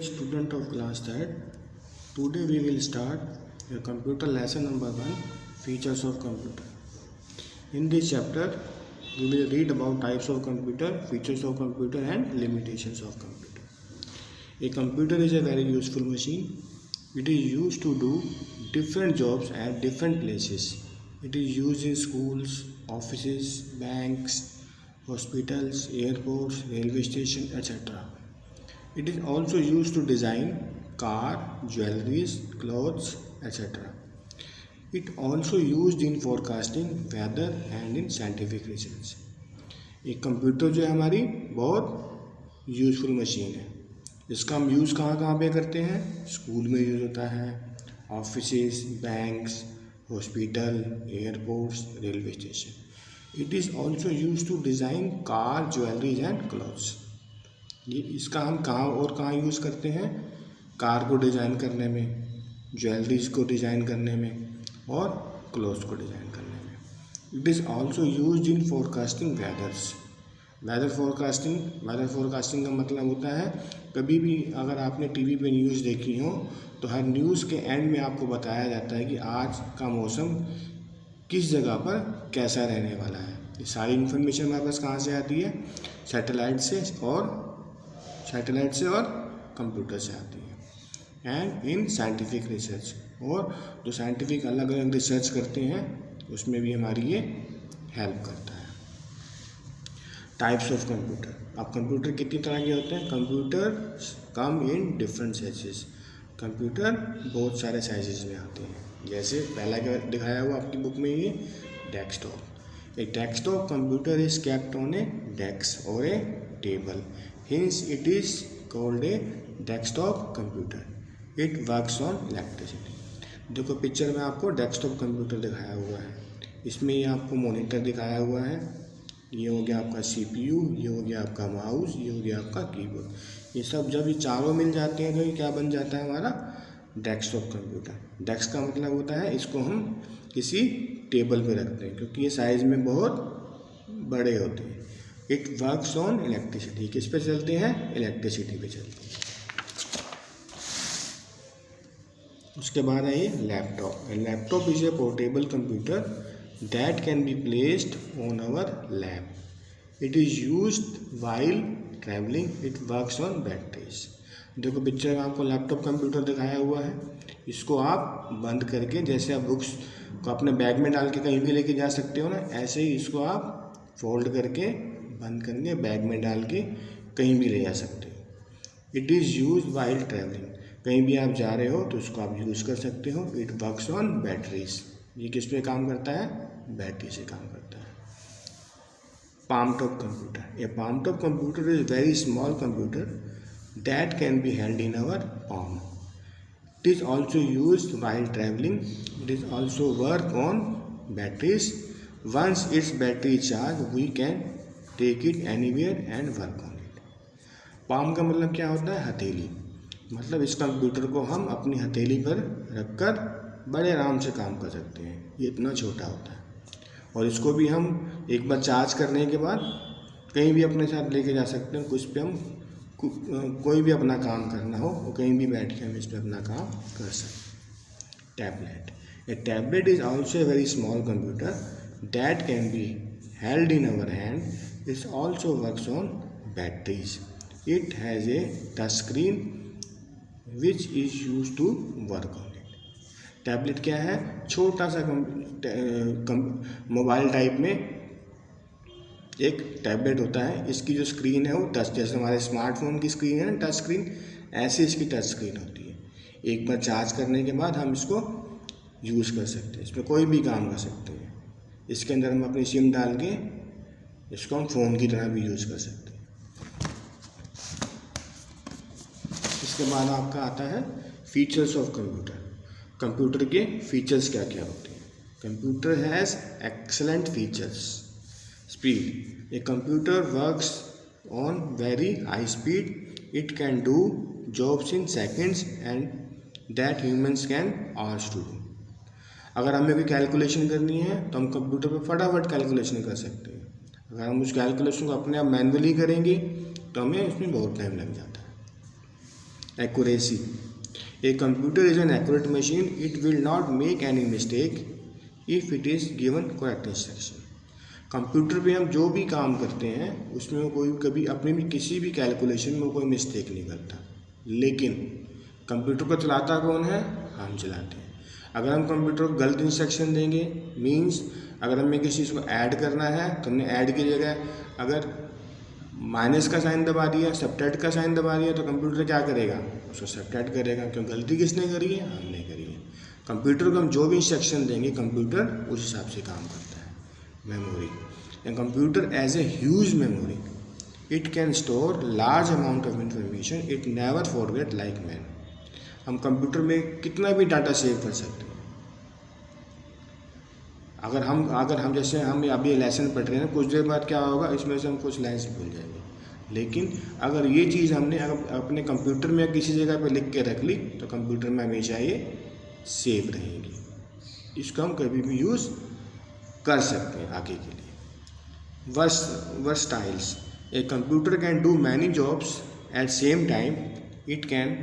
Student of class third, today we will start your computer lesson number 1, features of computer. In this chapter we will read about types of computer, features of computer and limitations of computer. A computer is a very useful machine. It is used to do different jobs at different places. It is used in schools, offices, banks, hospitals, airports, railway station, etc. It is also used to design car, jewelries, clothes, etc. It also used in forecasting weather and in scientific research. एक computer जो है हमारी बहुत useful machine है. इसका हम use कहाँ कहाँ पे करते हैं? स्कूल में यूज़ होता है, offices, banks, hospital, airports, railway station. It is also use to design car, jewelleries and clothes. ये इसका हम कहाँ और कहाँ यूज़ करते हैं? कार को डिज़ाइन करने में, ज्वेलरीज को डिज़ाइन करने में और क्लोथ्स को डिज़ाइन करने में. It is also used in forecasting weathers. Weather forecasting का मतलब होता है कभी भी अगर आपने टीवी पे न्यूज़ देखी हो तो हर न्यूज़ के एंड में आपको बताया जाता है कि आज का मौसम किस जगह पर कैसा रहने वाला है. ये सारी इन्फॉर्मेशन हमारे पास कहाँ से आती है? सैटेलाइट से और कंप्यूटर से आती है. एंड इन साइंटिफिक रिसर्च, और जो साइंटिफिक अलग अलग रिसर्च करते हैं उसमें भी हमारी ये हेल्प करता है. Types of computer. अब कंप्यूटर कितनी तरह के होते हैं? Computer come in different sizes. Computer बहुत सारे साइजेस में आते हैं. जैसे पहला क्या दिखाया हुआ आपकी बुक में, ये desktop. A desktop computer is kept on A desk और ए table. Hence it is called a desktop computer. It works on electricity. देखो पिक्चर में आपको डेस्कटॉप कंप्यूटर दिखाया हुआ है. इसमें ये आपको मॉनिटर दिखाया हुआ है. ये हो गया आपका CPU, ये हो गया आपका माउस, ये हो गया आपका कीबोर्ड. ये सब जब ये चारों मिल जाते हैं तो ये क्या बन जाता है? हमारा डेस्कटॉप कंप्यूटर. डेस्क का मतलब होता है इसको हम किसी टेबल पे रखते हैं क्योंकि ये साइज़ में बहुत बड़े होते हैं. It works on electricity. किस पे चलते हैं? इलेक्ट्रिसिटी पे चलते हैं. उसके बाद है ये laptop. Laptop is a portable computer that can be placed on our lap. It is used while travelling. It works on batteries. देखो पिक्चर में आपको लैपटॉप कंप्यूटर दिखाया हुआ है. इसको आप बंद करके, जैसे आप बुक्स को अपने बैग में डाल के कहीं भी लेके जा सकते हो ना, ऐसे ही इसको आप फोल्ड करके बंद करके बैग में डाल के कहीं भी ले जा सकते हो. It is use while travelling. कहीं भी आप जा रहे हो तो उसको आप यूज़ कर सकते हो. It works on batteries. ये किस पे काम करता है? बैटरी से काम करता है. Palm top computer. A palm top computer is very small computer that can be held in our palm. It is also use while travelling. It is also work on batteries. Once its battery charge we can take it anywhere and work on it. Palm का मतलब क्या होता है? हथेली. मतलब इस computer को हम अपनी हथेली पर रखकर बड़े आराम से काम कर सकते हैं. ये इतना छोटा होता है. और इसको भी हम एक बार चार्ज करने के बाद कहीं भी अपने साथ लेके जा सकते हैं. कुछ पे हम कोई भी अपना काम करना हो वो कहीं भी बैठ के हम इस पर अपना काम कर सकते हैं. Tablet. A tablet is also a very small computer that can B held in our hand. It also works on batteries. It has a touch screen which is used to work on it. Tablet क्या है? छोटा सा mobile type में एक tablet होता है. इसकी जो स्क्रीन है वो टच, जैसे हमारे स्मार्टफोन की स्क्रीन है ना टच स्क्रीन, ऐसे इसकी टच स्क्रीन होती है. एक बार चार्ज करने के बाद हम इसको यूज़ कर सकते हैं. इसमें कोई भी काम कर सकते हैं. इसके अंदर हम अपनी सिम डाल के इसको हम फ़ोन की तरह भी यूज़ कर सकते हैं. इसके बाद आपका आता है फीचर्स ऑफ कंप्यूटर. कंप्यूटर के फीचर्स क्या क्या होते हैं? Computer has excellent features. Speed. A computer works on very high speed. It can do jobs in seconds and that humans can hours to do. अगर हमें कोई कैलकुलेशन करनी है तो हम कंप्यूटर पर फटाफट कैलकुलेशन कर सकते हैं. अगर हम उस कैलकुलेशन को अपने आप मैनुअली करेंगे तो हमें इसमें बहुत टाइम लग जाता है. Accuracy. A computer is an accurate machine. It will not make any mistake if it is given correct instruction. Computer पे हम जो भी काम करते हैं उसमें वो कोई कभी अपने भी किसी भी कैलकुलेशन में कोई मिस्टेक नहीं करता। लेकिन कंप्यूटर को चलाता कौन है? हम चलाते हैं। अगर हम कंप्यूटर को गलत इंस्ट्रक्शन देंगे, मीन्स अगर हमें किसी चीज़ को ऐड करना है तो हमने ऐड की जगह अगर माइनस का साइन दबा दिया, सबट्रैक्ट का साइन दबा दिया, तो कंप्यूटर क्या करेगा? उसको सबट्रैक्ट करेगा। क्यों? गलती किसने करी है? हमने करी है। कंप्यूटर को हम जो भी इंस्ट्रक्शन देंगे कंप्यूटर उस हिसाब से काम करता है। Memory. A computer as a huge memory. It can store large amount of information. It never forget like man. हम कंप्यूटर में कितना भी डाटा सेव कर सकते हैं। अगर हम जैसे हम अभी लेसन पढ़ रहे हैं, कुछ देर बाद क्या होगा, इसमें से हम कुछ लाइन्स भूल जाएंगे। लेकिन अगर ये चीज़ हमने अपने कंप्यूटर में किसी जगह पे लिख के रख ली तो कंप्यूटर में हमेशा ये सेव रहेगी। इसको हम कभी भी यूज़ कर सकते हैं आगे के लिए। Versatiles. A computer can do many jobs at same time. It can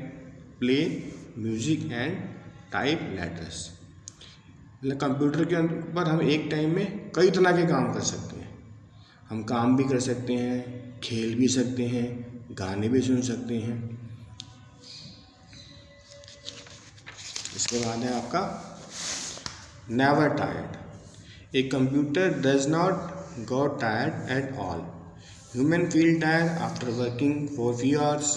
play music and type letters. मतलब कंप्यूटर के ऊपर हम एक टाइम में कई तरह के काम कर सकते हैं। हम काम भी कर सकते हैं, खेल भी सकते हैं, गाने भी सुन सकते हैं। इसके बाद है आपका never tired. A computer does not got tired at all. Human feel tired after working for few hours,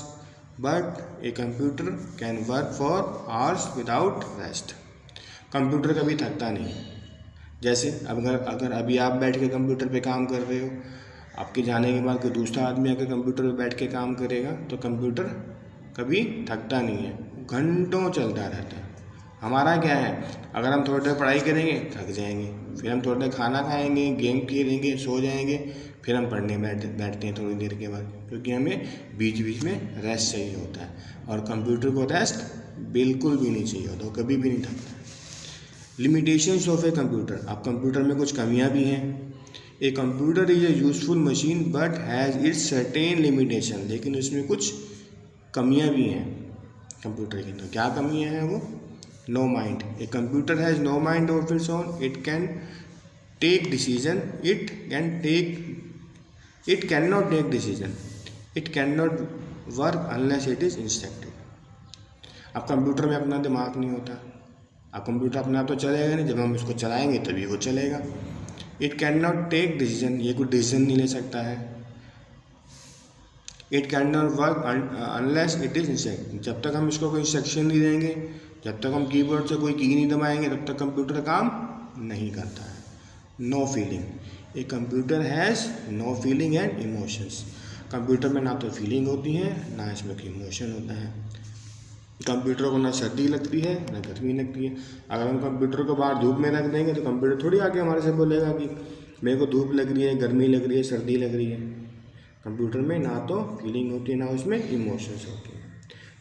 but a computer can work for hours without rest. Computer कभी थकता नहीं। जैसे अगर अभी आप बैठ के कंप्यूटर पे काम कर रहे हो, आपके जाने के बाद कोई दूसरा आदमी आकर कंप्यूटर पे बैठ के काम करेगा तो कंप्यूटर कभी थकता नहीं है, घंटों चलता रहता है। हमारा क्या है, अगर हम थोड़ी देर पढ़ाई करेंगे थक जाएंगे, फिर हम थोड़ी देर खाना खाएंगे, गेम खेलेंगे, सो जाएंगे, फिर हम पढ़ने बैठते हैं थोड़ी देर के बाद, क्योंकि हमें बीच बीच में रेस्ट चाहिए होता है। और कंप्यूटर को रेस्ट बिल्कुल भी नहीं चाहिए होता, कभी भी नहीं थकता है। Limitations of a computer. अब कंप्यूटर में कुछ कमियां भी हैं. A computer is a useful machine but has its certain limitation. लेकिन उसमें कुछ कमियां भी हैं कंप्यूटर की. तो क्या कमियां हैं वो? No mind. A computer has no mind of its own. It can take decision. It can not take decision. It can not work unless it is instructed. अब कंप्यूटर में अपना दिमाग नहीं होता. अब कंप्यूटर अपने आप तो चलेगा नहीं, जब हम इसको चलाएंगे तभी वो चलेगा. It can not take decision. ये कोई डिसीजन नहीं ले सकता है. It can not work unless it is instructed. जब तक हम इसको कोई इंस्ट्रक्शन नहीं देंगे, जब तक हम कीबोर्ड से कोई की नहीं दबाएंगे, तब तक कंप्यूटर काम नहीं करता है. No feeling. A computer has no feeling and emotions. Computer में ना तो फीलिंग होती है, ना इसमें कोई इमोशन होता है. कंप्यूटर को ना सर्दी लगती है ना गर्मी लगती है. अगर हम कंप्यूटर को बाहर धूप में रख देंगे तो कंप्यूटर थोड़ी आके हमारे से बोलेगा कि मेरे को धूप लग रही है, गर्मी लग रही है, सर्दी लग रही है. कंप्यूटर में ना तो फीलिंग होती है, ना उसमें इमोशंस होते हैं.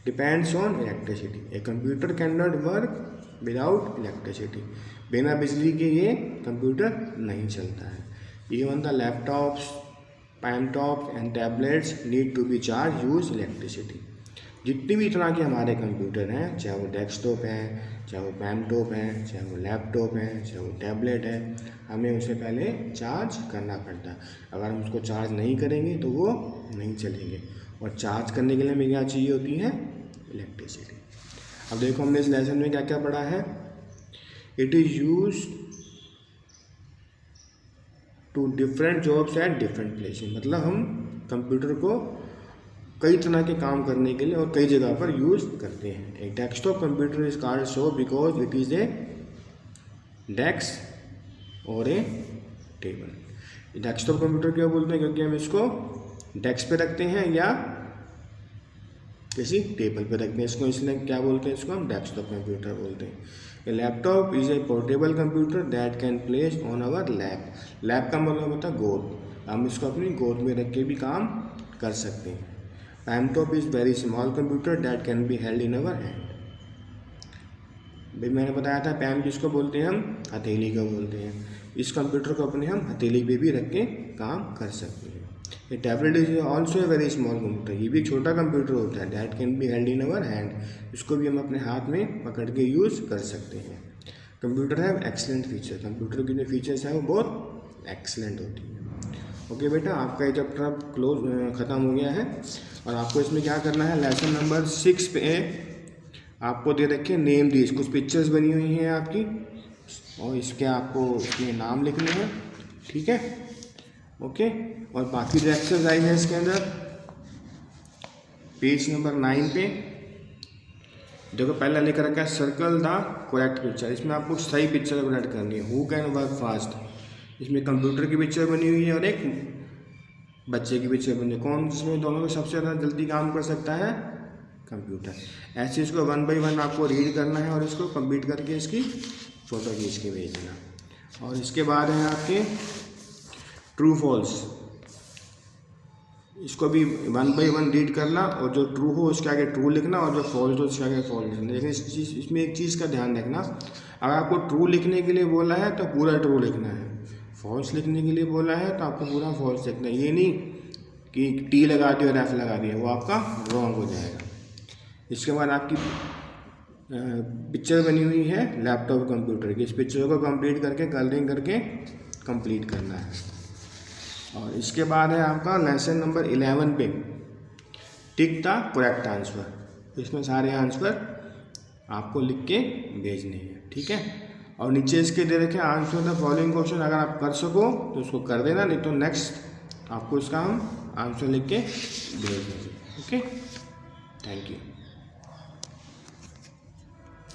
Depends on electricity. A computer can not work without electricity. बिना बिजली के ये कंप्यूटर नहीं चलता है. Even the laptops, palmtops and tablets need to be charge use electricity. जितनी भी तरह के हमारे कंप्यूटर हैं, चाहे वो डेस्कटॉप हैं, चाहे वो पैमटॉप हैं, चाहे वो लैपटॉप हैं, चाहे वो टैबलेट है, हमें उसे पहले चार्ज करना पड़ता है. अगर हम उसको चार्ज नहीं करेंगे तो वो नहीं चलेंगे. और चार्ज करने के लिए हमें क्या चाहिए होती है? इलेक्ट्रिसिटी. अब देखो हमने इस लेसन में क्या क्या पढ़ा है. It is use to different jobs at different places. मतलब हम कंप्यूटर को कई तरह के काम करने के लिए और कई जगह पर यूज़ करते हैं. एक desktop computer is called so because it is a desk और ए टेबल. डेस्कटॉप कंप्यूटर क्यों बोलते हैं? क्योंकि हम इसको डेस्क पे रखते हैं या किसी टेबल पे रखते हैं. इसको इसलिए क्या बोलते हैं? इसको हम डेस्कटॉप कंप्यूटर बोलते हैं. A laptop is a portable computer that can place on our lap. Lap का मतलब होता है गोद. हम इसको अपनी गोद में रख के भी काम कर सकते हैं. Palmtop is very small computer that can be held in our hand. भाई मैंने बताया था पैम किसको बोलते हैं? हम हथेली को बोलते हैं. इस कंप्यूटर को अपने हम हथेली पे भी रख के काम कर सकते हैं. A tablet is also a very small computer, ये भी एक छोटा कंप्यूटर होता है। That can be held in our hand, इसको भी हम अपने हाथ में पकड़ के यूज़ कर सकते हैं। कंप्यूटर है एक्सीलेंट फीचर, कंप्यूटर की जो फीचर्स हैं वो बहुत एक्सीलेंट होती है। ओके बेटा, आपका ये चैप्टर अब ख़त्म हो गया है और आपको इसमें क्या करना है, लेसन नंबर 6 पे आपको दे रखे नेम दीज, कुछ पिक्चर्स बनी हुई हैं आपकी और इसके आपको इसमें नाम लिखने हैं, ठीक है। ओके, और बाकी जो एक्सरसाइज है इसके अंदर पेज नंबर 9 पे देखो पहला लिख रखा है सर्कल द करेक्ट पिक्चर, इसमें आपको सही पिक्चर करेक्ट करनी है। हु कैन वर्क फास्ट, इसमें कंप्यूटर की पिक्चर बनी हुई है और एक बच्चे की पिक्चर बनी है। कौन इसमें दोनों में सबसे ज़्यादा जल्दी काम कर सकता है, कंप्यूटर। ऐसे इसको 1 बाय 1 आपको रीड करना है और इसको कंप्लीट करके इसकी फ़ोटो खींच के भेजना। और इसके बाद है आपके ट्रू फॉल्स, इसको भी 1 बाय 1 रीड करना और जो ट्रू हो उसके आगे ट्रू लिखना और जो फॉल्स हो उसके आगे फॉल्स लिखना। लेकिन इसमें एक चीज़ का ध्यान रखना, अगर आपको ट्रू लिखने के लिए बोला है तो पूरा ट्रू लिखना है, फॉल्स लिखने के लिए बोला है तो आपको पूरा फॉल्स लिखना है। ये नहीं कि टी लगा दिया और एफ लगा दिया, वो आपका रॉन्ग हो जाएगा। इसके बाद आपकी पिक्चर बनी हुई है लैपटॉप कंप्यूटर की, इस पिक्चर को कंप्लीट करके कलरिंग करके कंप्लीट करना है। और इसके बाद है आपका लेसन नंबर 11 पे टिक द करेक्ट आंसर, इसमें सारे आंसर आपको लिख के भेजने हैं, ठीक है। और नीचे इसके दे रखे आंसर द फॉलोइंग क्वेश्चन, अगर आप कर सको तो उसको कर देना, नहीं तो नेक्स्ट आपको इसका हम आंसर लिख के भेज देंगे। Okay, thank you.